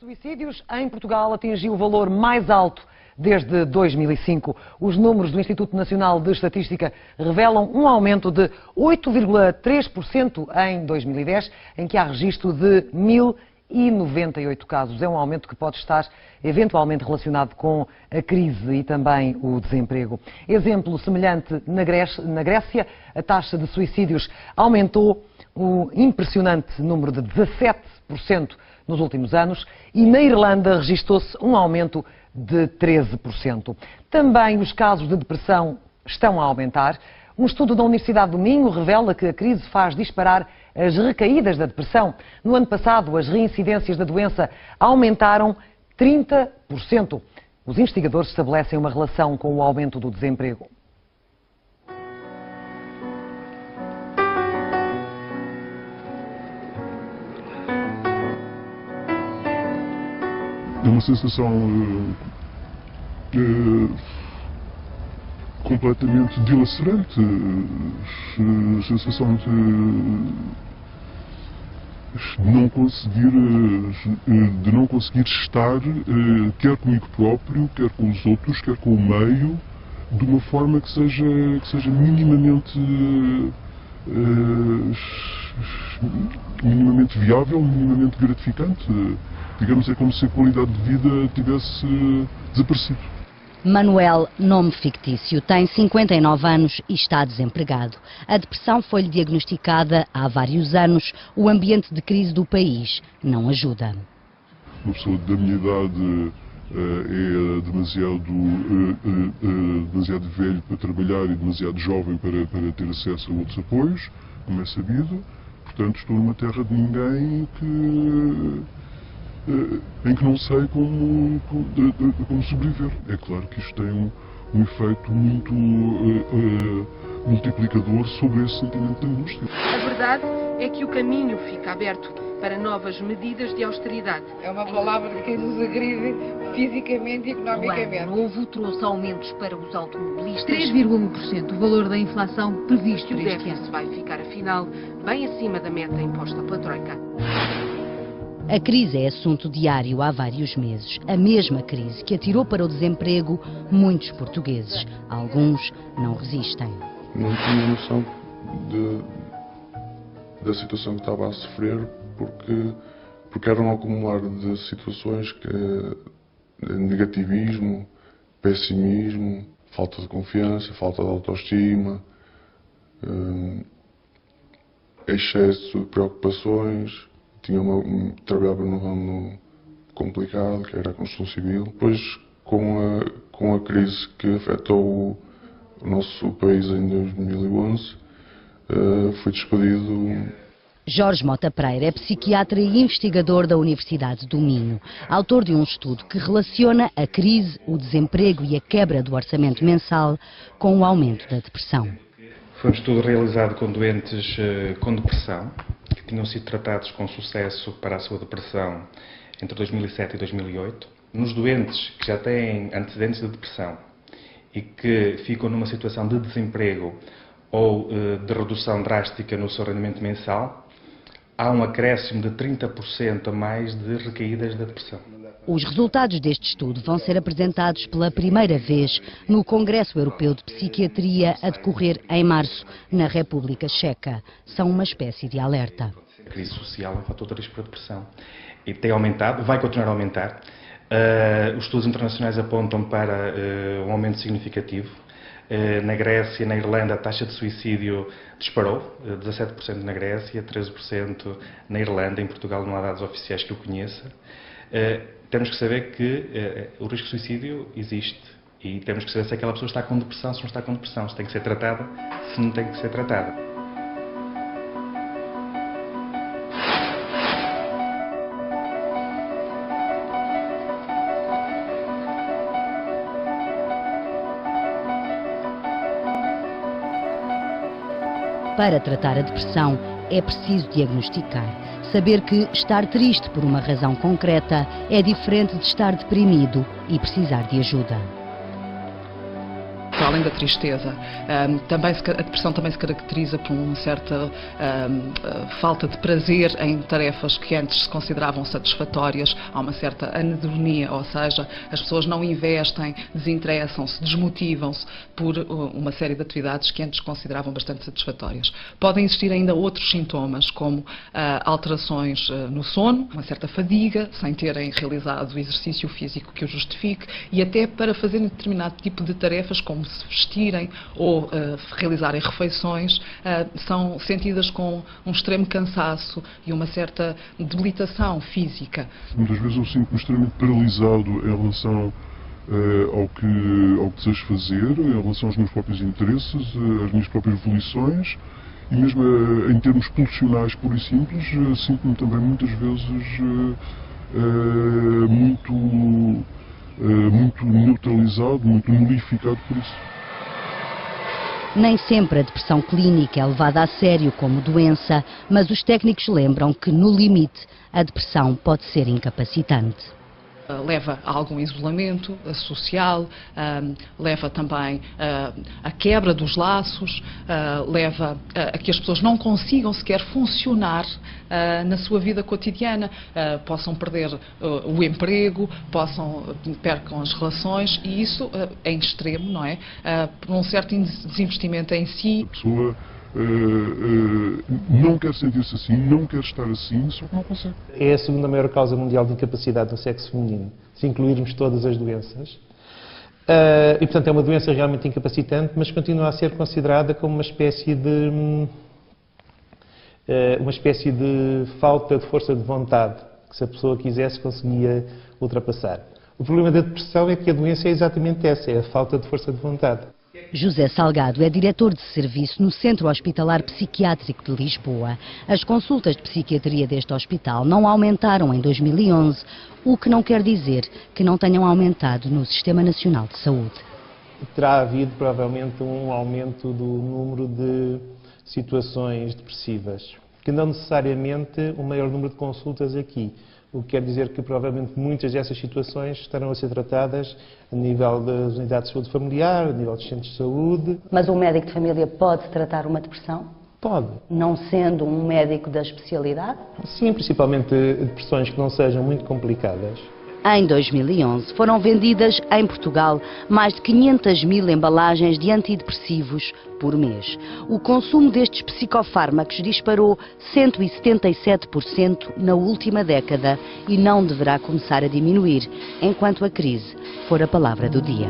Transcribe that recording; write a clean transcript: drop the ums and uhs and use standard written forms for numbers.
Suicídios em Portugal atingiu o valor mais alto desde 2005. Os números do Instituto Nacional de Estatística revelam um aumento de 8,3% em 2010, em que há registro de 1.098 casos. É um aumento que pode estar eventualmente relacionado com a crise e também o desemprego. Exemplo semelhante na Grécia, a taxa de suicídios aumentou um impressionante número de 17% nos últimos anos e na Irlanda registou-se um aumento de 13%. Também os casos de depressão estão a aumentar. Um estudo da Universidade do Minho revela que a crise faz disparar as recaídas da depressão. No ano passado, as reincidências da doença aumentaram 30%. Os investigadores estabelecem uma relação com o aumento do desemprego. É uma sensação completamente dilacerante, a sensação de não conseguir estar, quer comigo próprio, quer com os outros, quer com o meio, de uma forma que seja minimamente viável, minimamente gratificante. Digamos, é como se a qualidade de vida tivesse desaparecido. Manuel, nome fictício, tem 59 anos e está desempregado. A depressão foi-lhe diagnosticada há vários anos. O ambiente de crise do país não ajuda. Uma pessoa da minha idade é demasiado velho para trabalhar e demasiado jovem para ter acesso a outros apoios, como é sabido. Portanto, estou numa terra de ninguém em que não sei como sobreviver. É claro que isto tem um efeito muito multiplicador sobre esse sentimento de angústia. A verdade é que o caminho fica aberto para novas medidas de austeridade. É uma palavra que nos agride fisicamente e economicamente. O ano novo trouxe aumentos para os automobilistas. 3,1%, o valor da inflação previsto O para este déficit ano. vai ficar, afinal, bem acima da meta imposta pela Troika. A crise é assunto diário há vários meses. A mesma crise que atirou para o desemprego muitos portugueses. Alguns não resistem. Não tinha noção da situação que estava a sofrer, porque era um acumular de situações negativismo, pessimismo, falta de confiança, falta de autoestima, excesso de preocupações. Trabalhava num ramo complicado, que era a construção civil. Depois, com a crise que afetou o nosso país em 2011, fui despedido. Jorge Mota Pereira é psiquiatra e investigador da Universidade do Minho, autor de um estudo que relaciona a crise, o desemprego e a quebra do orçamento mensal com o aumento da depressão. Foi um estudo realizado com doentes com depressão, que tinham sido tratados com sucesso para a sua depressão entre 2007 e 2008. Nos doentes que já têm antecedentes de depressão e que ficam numa situação de desemprego ou de redução drástica no seu rendimento mensal, há um acréscimo de 30% a mais de recaídas da depressão. Os resultados deste estudo vão ser apresentados pela primeira vez no Congresso Europeu de Psiquiatria a decorrer em março, na República Checa. São uma espécie de alerta. A crise social é um fator de risco para a depressão e tem aumentado, vai continuar a aumentar. Os estudos internacionais apontam para um aumento significativo. Na Grécia e na Irlanda a taxa de suicídio disparou, 17% na Grécia, 13% na Irlanda. Em Portugal não há dados oficiais que eu conheça. Temos que saber que o risco de suicídio existe e temos que saber se aquela pessoa está com depressão, se não está com depressão, se tem que ser tratada, se não tem que ser tratada. Para tratar a depressão é preciso diagnosticar. Saber que estar triste por uma razão concreta é diferente de estar deprimido e precisar de ajuda. para além da tristeza. A depressão também se caracteriza por uma certa falta de prazer em tarefas que antes se consideravam satisfatórias. Há uma certa anedonia, ou seja, as pessoas não investem, desinteressam-se, desmotivam-se por uma série de atividades que antes consideravam bastante satisfatórias. Podem existir ainda outros sintomas, como alterações no sono, uma certa fadiga, sem terem realizado o exercício físico que o justifique, e até para fazerem determinado tipo de tarefas, como se vestirem ou realizarem refeições, são sentidas com um extremo cansaço e uma certa debilitação física. Muitas vezes eu sinto-me extremamente paralisado em relação ao que desejo fazer, em relação aos meus próprios interesses, às minhas próprias volições, e mesmo em termos pulsionais pura e simples, sinto-me também muitas vezes muito neutralizado, muito nulificado por isso. Nem sempre a depressão clínica é levada a sério como doença, mas os técnicos lembram que, no limite, a depressão pode ser incapacitante. Leva a algum isolamento social, leva também à quebra dos laços, leva a que as pessoas não consigam sequer funcionar na sua vida cotidiana, possam perder o emprego, percam as relações, e isso é em extremo, não é? Por um certo desinvestimento em si. A pessoa não quer sentir-se assim, não quer estar assim, só que não consegue. É a segunda maior causa mundial de incapacidade no sexo feminino, se incluirmos todas as doenças. E, portanto, é uma doença realmente incapacitante, mas continua a ser considerada como uma espécie de falta de força de vontade, que se a pessoa quisesse conseguia ultrapassar. O problema da depressão é que a doença é exatamente essa, é a falta de força de vontade. José Salgado é diretor de serviço no Centro Hospitalar Psiquiátrico de Lisboa. As consultas de psiquiatria deste hospital não aumentaram em 2011, o que não quer dizer que não tenham aumentado no Sistema Nacional de Saúde. Terá havido provavelmente um aumento do número de situações depressivas, que não necessariamente o maior número de consultas aqui. O que quer dizer que provavelmente muitas dessas situações estarão a ser tratadas a nível das unidades de saúde familiar, a nível dos centros de saúde. Mas um médico de família pode tratar uma depressão? Pode. Não sendo um médico da especialidade? Sim, principalmente depressões que não sejam muito complicadas. Em 2011 foram vendidas em Portugal mais de 500 mil embalagens de antidepressivos por mês. O consumo destes psicofármacos disparou 177% na última década e não deverá começar a diminuir enquanto a crise for a palavra do dia.